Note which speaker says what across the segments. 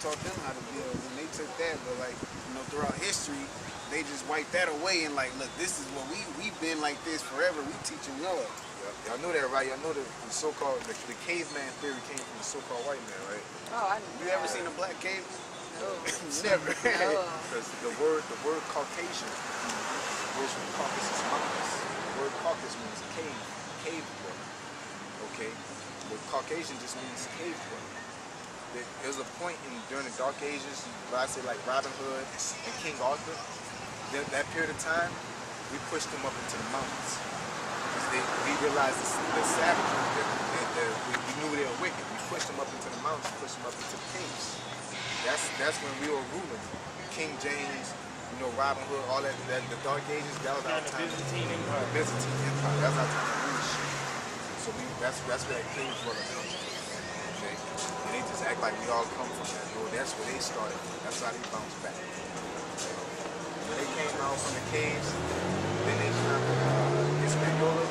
Speaker 1: taught them how to build, and they took that. But like, throughout history, they just wiped that away and like, look, this is what we've been like this forever. We teaching y'all.
Speaker 2: Y'all know that, right? Y'all know the so-called the caveman theory came from the so-called white man, right?
Speaker 3: Oh, I didn't.
Speaker 1: You ever seen a black caveman?
Speaker 3: No.
Speaker 1: Never.
Speaker 3: No.
Speaker 2: Because the word Caucasian goes from Caucasus Mountains. The word Caucasus means cave dweller. Okay? The Caucasian just means cave dweller. There's a point during the Dark Ages, where I say like Robin Hood and King Arthur, that period of time, we pushed them up into the mountains. We realized the savagery, we knew they were wicked. We pushed them up into the mountains, pushed them up into the caves. That's when we were ruling. King James, Robin Hood, all that the Dark Ages, that was our time.
Speaker 4: The Byzantine Empire.
Speaker 2: The Byzantine Empire, that's our time to rule shit. So that's where that came from. Okay? And they just act like we all come from that. No, that's where they started from. That's how they bounced back. When they came out from the caves, then they conquered Hispaniola.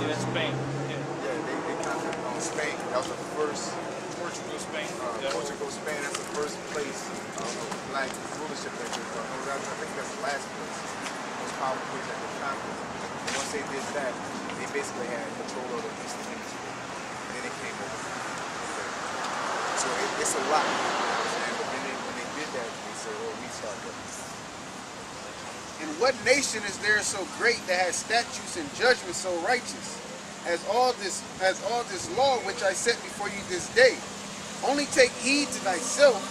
Speaker 4: Yeah, Spain.
Speaker 2: Yeah, they conquered Spain. That was the first.
Speaker 4: Portugal, Spain.
Speaker 2: Portugal, Spain. That's the first place of black rulership that they I think that's the last place. Most powerful place that they conquered. And once they did that, they basically had control of the Eastern Hemisphere. And then they came over. Okay. So it's a lot. But then when they did that, they said, "Oh, we started up."
Speaker 1: And what nation is there so great that has statutes and judgments so righteous as all this law which I set before you this day? Only take heed to thyself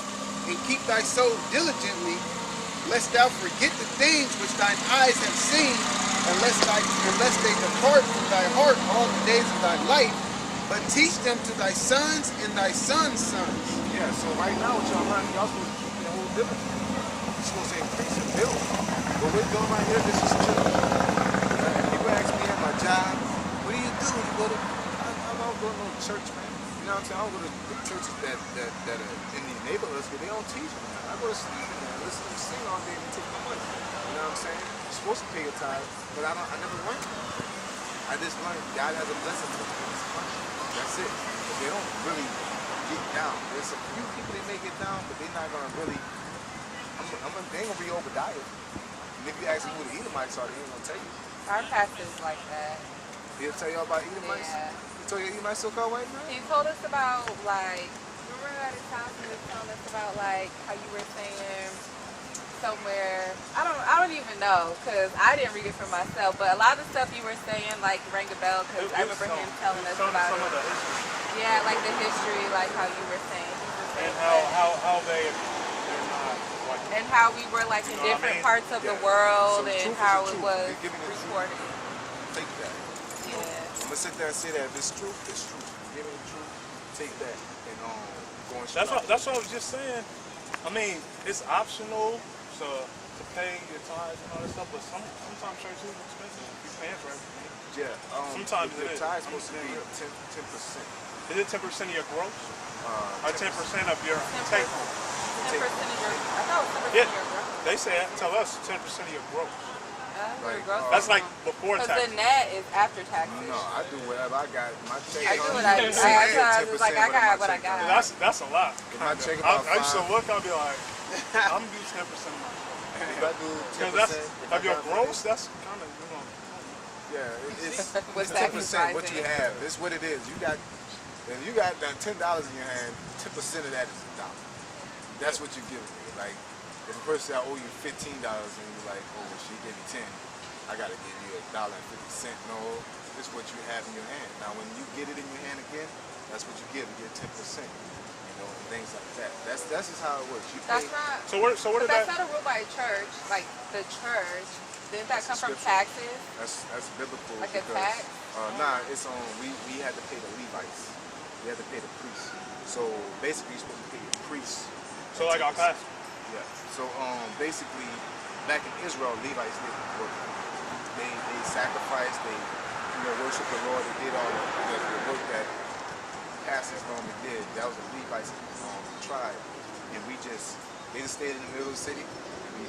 Speaker 1: and keep thy soul diligently, lest thou forget the things which thine eyes have seen, unless they depart from thy heart all the days of thy life, but teach them to thy sons and thy sons' sons.
Speaker 2: Yeah, so right now what y'all learning, y'all supposed to keep your whole diligence. You're supposed to increase and build. What we're doing right here, this is church. People ask me at my job, what do you do when you go to, I don't go to no church, man. You know what I'm saying? I don't go to the churches that are in the neighborhoods, because they don't teach me. I go to sleep and listen to them sing all day and take my money. You know what I'm saying? You're supposed to pay your tithe, but I never learned. I just learned God has a blessing for me. That's it. But they don't really get down. There's a few people that may get down, but they're not gonna really. They ain't gonna be Obadiah. And if you ask me who the Edomites are, they ain't gonna tell you.
Speaker 3: Our pastor's like that.
Speaker 2: He'll tell you all about Edomites.
Speaker 3: Yeah.
Speaker 2: He told you Edomites so-called white man.
Speaker 3: He told us about remember at his house he was telling us about how you were saying somewhere. I don't even know because I didn't read it for myself. But a lot of the stuff you were saying rang a bell because I remember him telling us about
Speaker 4: some
Speaker 3: it.
Speaker 4: of the history.
Speaker 3: Yeah, like the history, like how you were saying.
Speaker 4: And how they're not like.
Speaker 3: And how we were in different parts of the world
Speaker 2: So
Speaker 3: and
Speaker 2: truth
Speaker 3: how
Speaker 2: is the
Speaker 3: it
Speaker 2: truth.
Speaker 3: was
Speaker 2: You're giving the truth.
Speaker 3: recorded.
Speaker 2: Take that.
Speaker 3: Yeah.
Speaker 2: I'm gonna sit there and say that if it's truth, it's truth. Give me the truth. Take that and go and
Speaker 4: That's what I was just saying. I mean, it's optional to pay your tithes and all that stuff, but sometimes church is expensive. You're paying for everything.
Speaker 2: Yeah.
Speaker 4: Sometimes
Speaker 2: the
Speaker 4: it is.
Speaker 2: tithe is supposed to be 10%.
Speaker 4: Is it 10% of your gross? Or 10% of your
Speaker 3: 10%.
Speaker 4: take home?
Speaker 3: 10% of your, I thought it was 10%
Speaker 4: Yeah.
Speaker 3: of your gross.
Speaker 4: They say, tell us 10% of your gross.
Speaker 2: Like,
Speaker 4: That's like before
Speaker 3: Because
Speaker 4: taxes.
Speaker 3: the net is after taxes.
Speaker 2: No, I do whatever I got. My check.
Speaker 3: I do what I do. I was like, I got what I got.
Speaker 4: That's a lot.
Speaker 2: My check
Speaker 4: I used to look, I'll be like, I'm gonna do 10% of my
Speaker 2: If I do 10%,
Speaker 4: that's
Speaker 2: if I
Speaker 4: of your
Speaker 2: got
Speaker 4: gross, that's kind of,
Speaker 2: yeah, it's
Speaker 3: What's
Speaker 2: 10% what
Speaker 3: rising.
Speaker 2: you have. It's what it is. If you got that $10 in your hand, 10% of that is $1. That's what you give me. Like, if a person say I owe you $15 and you're like, oh, well, she gave me 10, I gotta give you $1.50. No, it's what you have in your hand. Now, when you get it in your hand again, that's what you give. You get 10%. And things like that. That's just how it works. You
Speaker 3: That's
Speaker 2: pay.
Speaker 3: not.
Speaker 4: So where did
Speaker 3: That's
Speaker 4: that?
Speaker 3: not a rule by a church. Like the church, didn't that
Speaker 2: That's
Speaker 3: come from
Speaker 2: scripture.
Speaker 3: taxes?
Speaker 2: That's biblical.
Speaker 3: Like a
Speaker 2: because,
Speaker 3: tax?
Speaker 2: Nah, it's on. We had to pay the Levites. We had to pay the priests. So basically, you're supposed to pay your priests.
Speaker 4: So like our pastor.
Speaker 2: Yeah. So basically, back in Israel, Levites didn't work. They sacrificed. They worship the Lord. They did all the work that pastors normally did. That was the Levites tribe, and they just stayed in the middle of the city. And we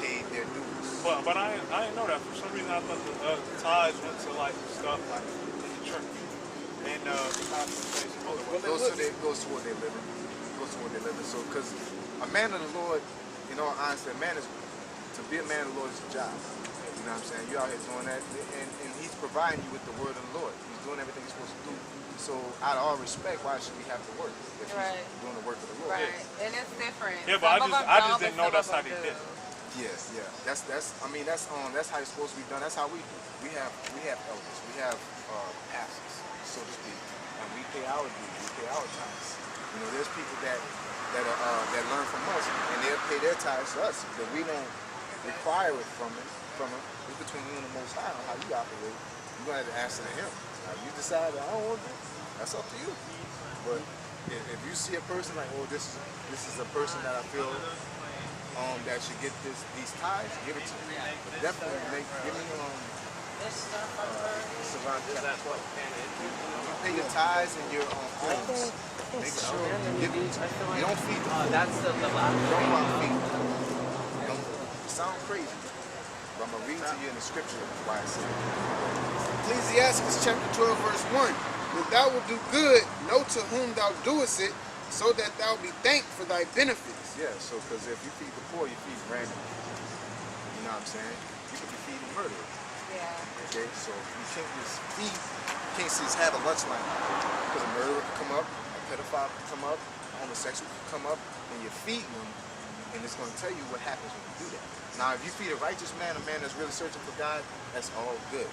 Speaker 2: paid their dues.
Speaker 4: But I didn't know that. For some reason, I thought the tithes went to like stuff like in the church. And the conversation.
Speaker 2: Goes toward their living. Goes toward their living. So, because a man of the Lord, in all honesty, to be a man of the Lord is a job. You know what I'm saying? You're out here doing that, and he's providing you with the word of the Lord. He's doing everything he's supposed to do. So, out of all respect, why should we have to work if he's doing the work of the Lord?
Speaker 3: Right, and it's different.
Speaker 4: Yeah, but I just didn't know that's how they did it.
Speaker 2: Yes, yeah. That's how it's supposed to be done. That's how we do. We have elders. We have pastors, so to speak, and we pay our dues. We pay our tithes. You know, there's people that learn from us, and they'll pay their tithes to us, but we don't require it from them. It's between you and the Most High on how you operate. You're gonna have to answer to Him. Now, if you decide that I don't want to, that's up to you. But if you see a person like, oh, this is a person that I feel that should get these tithes, give it to me. But definitely give me Savant chapter 12. You pay your tithes and your alms. Make sure you give it to me. You don't feed them.
Speaker 5: That's the lot.
Speaker 2: You don't want to feed them. It sounds crazy, but I'm going to read to you in the scripture why I say it.
Speaker 1: Ecclesiastes chapter 12, verse 1. When thou wilt do good, know to whom thou doest it, so that thou be thanked for thy benefits.
Speaker 2: Yeah, so because if you feed the poor, you feed random. You know what I'm saying? You could be feeding murderers.
Speaker 3: Yeah.
Speaker 2: Okay, so you can't just feed, you can't just have a lunch line. Because a murderer could come up, a pedophile could come up, a homosexual could come up, and you're feeding them, and it's going to tell you what happens when you do that. Now, if you feed a righteous man, a man that's really searching for God, that's all good.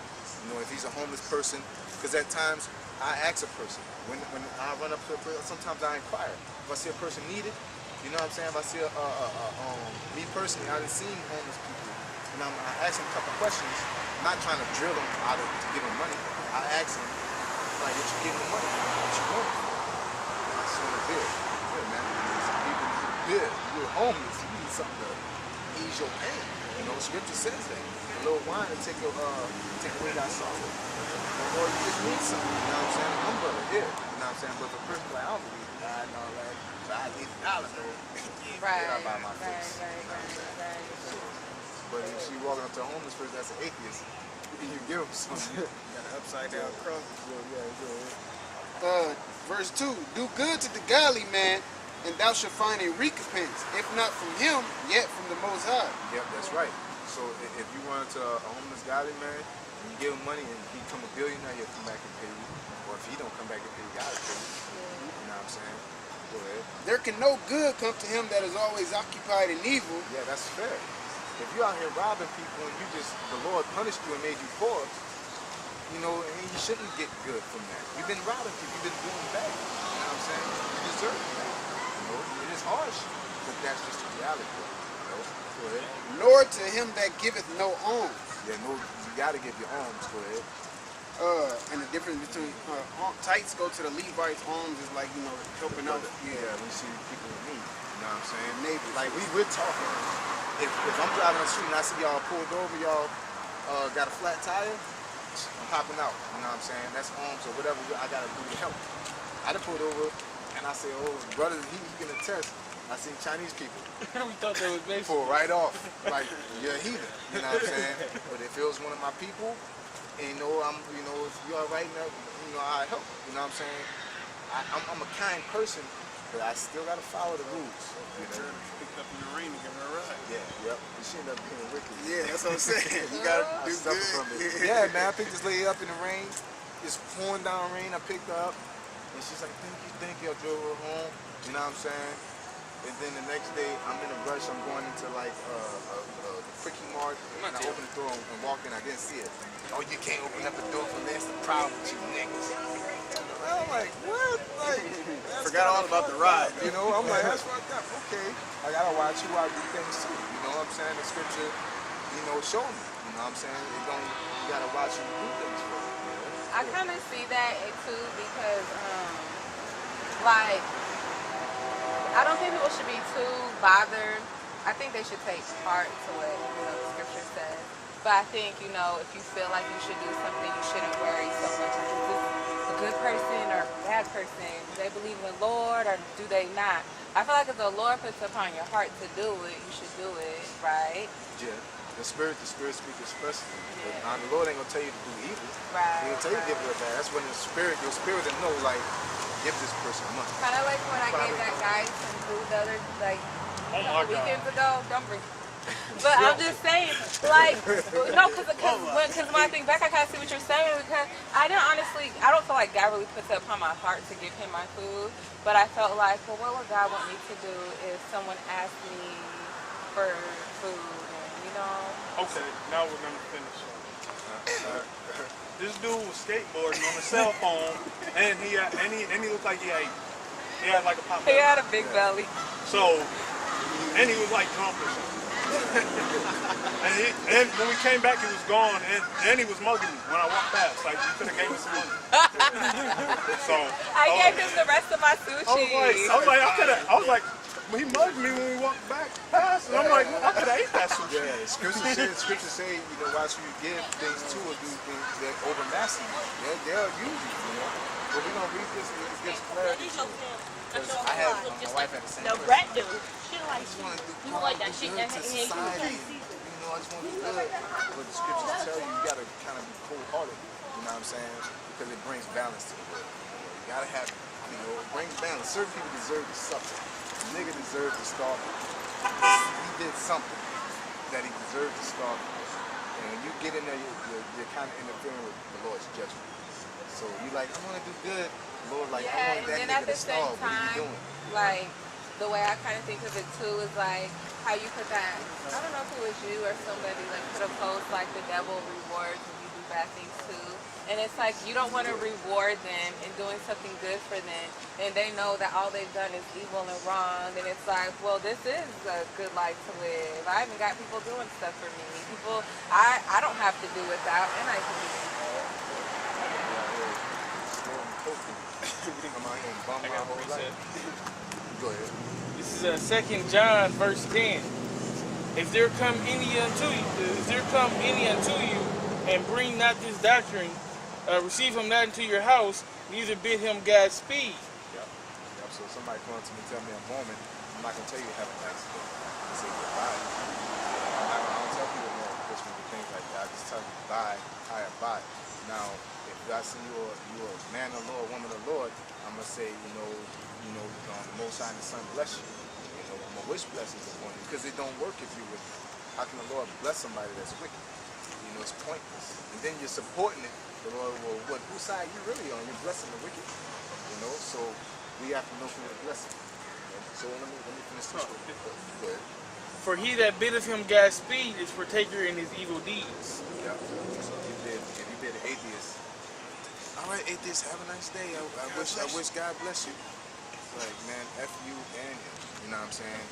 Speaker 2: You know, if he's a homeless person, because at times, I ask a person, when I run up to a person, sometimes I inquire. If I see a person needed, you know what I'm saying? If I see me personally, I done seen homeless people, and I ask them a couple questions. I'm not trying to drill them out of to give them money. I ask them, like, what you giving them money for? What you want? I just want a beer. Yeah, man. Some people need a beer. You're homeless. You need something to ease your pain. You know, scripture says that. A little wine to take away that sorrow. Or you just need something. You know what I'm saying? Umbrella, yeah. You know what I'm saying? But the person like, I don't believe in God and all that. So I need $1.
Speaker 3: Right.
Speaker 2: Get out by my face.
Speaker 3: Right.
Speaker 2: But if she walking up to a homeless person that's an atheist, you give him something. You got an upside down cross.
Speaker 1: Verse 2. Do good to the godly man, and thou shalt find a recompense, if not from him, yet from the Most High.
Speaker 2: Yep, that's right. So if you run into a homeless godly man, and you give him money and he become a billionaire, he'll come back and pay you. Or if he don't come back and pay you, gotta pay you. You know what I'm saying? Go ahead.
Speaker 1: There can no good come to him that is always occupied in evil.
Speaker 2: Yeah, that's fair. If you're out here robbing people and the Lord punished you and made you poor, you know, and you shouldn't get good from that. You've been robbing people, you've been doing bad. You know what I'm saying? You deserve that. You know, it is harsh, but that's just the reality. You know? Go ahead.
Speaker 1: Nor to him that giveth no alms.
Speaker 2: Yeah, no, you gotta give your alms. Go ahead.
Speaker 1: And the difference between tithes go to the Levites, alms is like, you know, helping out.
Speaker 2: Yeah, we see people in need. You know what I'm saying?
Speaker 1: Neighbors.
Speaker 2: Like we're talking. If I'm driving on the street and I see y'all pulled over, y'all got a flat tire, I'm popping out. You know what I'm saying? That's alms or whatever I gotta do to help. I done pulled over and I say, oh, brother, he can attest. I seen Chinese people.
Speaker 5: We thought that was basic.
Speaker 2: Pull right off. Like, you're a heathen. You know what I'm saying? But if it was one of my people, and if you all right now, I help. You know what I'm saying? I'm a kind person, but I still gotta follow the rules. You know?
Speaker 1: Pick up in the rain and give her a ride.
Speaker 2: Yeah, yep. She ended up being wicked.
Speaker 1: Yeah, that's what I'm saying. You gotta do
Speaker 2: Suffer
Speaker 1: good.
Speaker 2: from it. Yeah, man, I picked this lady up in the rain. It's pouring down rain. I picked her up, and she's like, thank you. I drove her home. You know what I'm saying? And then the next day, I'm in a rush. I'm going into like a quickie mart, and I open the door and walk in. I didn't see it. Oh, you can't open up the door for this. The problem with you niggas. I'm like, what? Like,
Speaker 1: Forgot all about the ride.
Speaker 2: You know, I'm like, that's fucked up. Okay, I gotta watch you while I do things too. You know what I'm saying? The scripture, show me. You know what I'm saying? You gotta watch you do things for it. You know?
Speaker 3: I kind of see that too because, like, I don't think people should be too bothered. I think they should take heart to what the scripture says. But I think if you feel like you should do something, you shouldn't worry so much. Is this a good person or a bad person? Do they believe in the Lord or do they not? I feel like if the Lord puts upon your heart to do it, you should do it, right?
Speaker 2: Yeah. The spirit speaks expressly.
Speaker 3: Yeah.
Speaker 2: Now the Lord ain't gonna tell you to do evil.
Speaker 3: Right.
Speaker 2: He gonna tell you to give it bad. That's when your spirit will know, like, give this person money.
Speaker 3: Kind of like when I gave that guy some food the other, like,
Speaker 4: Oh
Speaker 3: a
Speaker 4: my
Speaker 3: couple weekends
Speaker 4: God.
Speaker 3: ago. Don't bring. But I'm just saying, like, no, because when I think back, I kind of see what you're saying, because I don't feel like God really puts it upon my heart to give him my food, but I felt like, well, what would God want me to do if someone asked me for food, and, you know?
Speaker 4: Okay, now we're gonna finish. This dude was skateboarding on a cell phone, and he looked like he had like a pop.
Speaker 3: He had a big belly.
Speaker 4: So, and he was like drunk or something. and when we came back, he was gone, and he was mugging me when I walked past. Like, you could have gave me some money. So
Speaker 3: I gave him the rest of my sushi.
Speaker 4: I was like, he mugged me when we walked back past, and I'm like, I could have ate that sushi.
Speaker 2: Yeah, scripture say, you know, watch you give things to or do things that overmaster you. They'll use you, know. But we're gonna read this, it gives clarity. Because my wife had the same
Speaker 6: No,
Speaker 2: question.
Speaker 6: Brett do. She
Speaker 2: I
Speaker 6: like
Speaker 2: just want to do
Speaker 6: you like that shit
Speaker 2: good
Speaker 6: that
Speaker 2: to
Speaker 6: ain't
Speaker 2: society. You know, I just want to do good. But the scriptures tell you, you got to kind of be cold-hearted. You know what I'm saying? Because it brings balance to the world. You got to have, you know, it brings balance. Certain people deserve to suffer. A nigga deserves to starve. He did something that he deserved to starve. And when you get in there, you're kind of interfering with the Lord's judgment. So you like, I want to do good. Lord, like,
Speaker 3: Yeah,
Speaker 2: I want
Speaker 3: and
Speaker 2: that
Speaker 3: then
Speaker 2: nigga
Speaker 3: at the
Speaker 2: to
Speaker 3: same
Speaker 2: starve. What are you
Speaker 3: time,
Speaker 2: doing?
Speaker 3: like, the way I kind of think of it too is like how you put that, I don't know if it was you or somebody, like, put a post like the devil rewards when you do bad things too. And it's like you don't want to reward them in doing something good for them, and they know that all they've done is evil and wrong. And it's like, well, this is a good life to live. I even got people doing stuff for me. People I don't have to do without, and I can do people.
Speaker 2: I'm out here and bum
Speaker 5: I
Speaker 2: my
Speaker 5: got
Speaker 2: whole
Speaker 5: preset.
Speaker 2: life. Go ahead.
Speaker 5: This is 2 John verse 10. If there come any unto you, and bring not this doctrine, receive him not into your house, neither bid him Godspeed.
Speaker 2: Yep. So somebody come up to me and tell me I'm Mormon, I'm not gonna tell you have an accident. I say goodbye. I don't tell people no Christmas and things like that. I just tell you bye, I abide. Now, if God say you're a man of the Lord, woman of the Lord, I'm gonna say, the Most High and the Son bless you. You know, I'm gonna wish blessings upon you because it don't work if you're wicked. How can the Lord bless somebody that's wicked? You know, it's pointless. And then you're supporting it. The Lord will, whose side you really on? You're blessing the wicked. You know, so we have to know who to bless. So let me finish this with you. Go ahead.
Speaker 5: For he that biddeth him Godspeed is partaker in his evil deeds.
Speaker 2: Yeah. So if you bid an atheist, all right, atheist, have a nice day. I wish God bless you. It's like, man, F you and him. You know what I'm saying?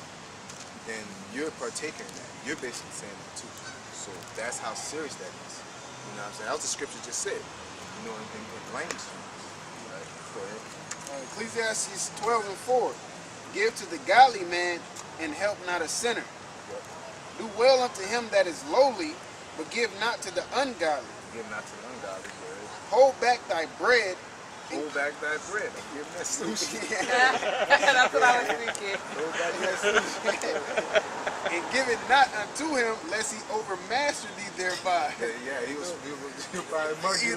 Speaker 2: Then you're partaker in that. You're basically saying it too. So that's how serious that is. You know what I'm saying? That's what the scripture just said. You know, in language. Right? Go ahead.
Speaker 1: Ecclesiastes 12:4. Give to the godly man and help not a sinner. Do well unto him that is lowly, but give not to the ungodly.
Speaker 2: Give not to the ungodly.
Speaker 1: Hold back thy bread.
Speaker 2: Hold back thy bread. Don't give him that sushi.
Speaker 3: That's what I was thinking.
Speaker 2: Hold back that sushi.
Speaker 1: And give it not unto him, lest he overmaster thee thereby.
Speaker 2: Yeah, he was probably monkey.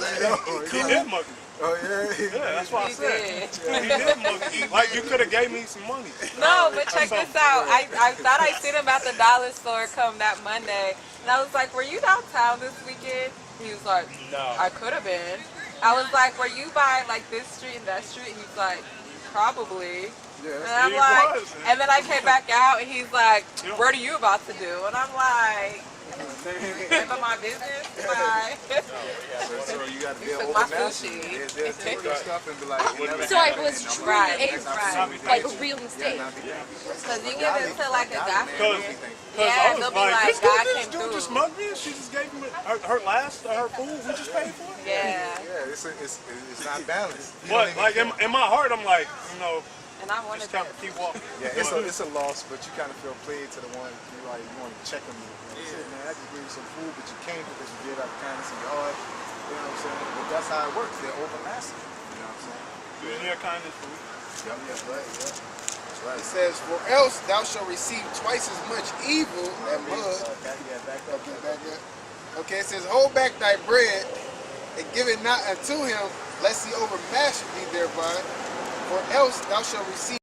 Speaker 4: He did mug me.
Speaker 2: Oh yeah.
Speaker 4: Yeah, that's what I
Speaker 3: He
Speaker 4: said.
Speaker 3: did.
Speaker 4: He did mug me. Like, you could have gave me some money.
Speaker 3: No, but check this out. I thought I seen him at the dollar store come that Monday. And I was like, were you downtown this weekend? He was like,
Speaker 5: No.
Speaker 3: I could have been. I was like, were you by like this street and that street? He's like, probably.
Speaker 2: Yeah,
Speaker 3: And I'm
Speaker 4: he
Speaker 3: like,
Speaker 4: was.
Speaker 3: and then I came back out and he's like, what are you about to do? And I'm like, remember my business? Bye.
Speaker 2: So you got to be
Speaker 3: took my
Speaker 2: overmaster.
Speaker 3: sushi.
Speaker 2: They'll take your stuff and be like, it never
Speaker 6: So it
Speaker 2: happened,
Speaker 6: was
Speaker 2: and I'm
Speaker 6: truly
Speaker 2: like,
Speaker 6: a
Speaker 2: next
Speaker 3: right.
Speaker 2: opportunity,
Speaker 6: like a
Speaker 2: yeah,
Speaker 6: real mistake.
Speaker 2: not be thankful.
Speaker 3: Because you give it to like a gospel.
Speaker 4: Because
Speaker 3: Yeah,
Speaker 4: I was
Speaker 3: they'll be like,
Speaker 4: this
Speaker 3: God
Speaker 4: dude
Speaker 3: came through.
Speaker 4: just mugged me and she just gave me her food. We just paid for it.
Speaker 3: Yeah.
Speaker 2: Yeah, it's not balanced. You
Speaker 4: But
Speaker 2: don't even
Speaker 4: like
Speaker 2: care.
Speaker 4: in my heart, I'm like,
Speaker 3: And I wanted
Speaker 4: just kind
Speaker 3: that.
Speaker 4: of keep walking.
Speaker 2: Yeah, it's a loss, but you kind of feel played to the one you want to check them. You say, man, I just gave you some food, but you came because you did out of kindness in your heart. You know what I'm saying? But that's how it works. They're overmassive. You know what I'm saying?
Speaker 4: Using your kindness for me.
Speaker 2: Yeah, right, yeah. right.
Speaker 1: It says, for else thou shalt receive twice as much evil and mud.
Speaker 2: Back up.
Speaker 1: Okay, back up. Okay, it says, hold back thy bread and give it not unto him, lest he overmaster thee thereby. For else thou shalt receive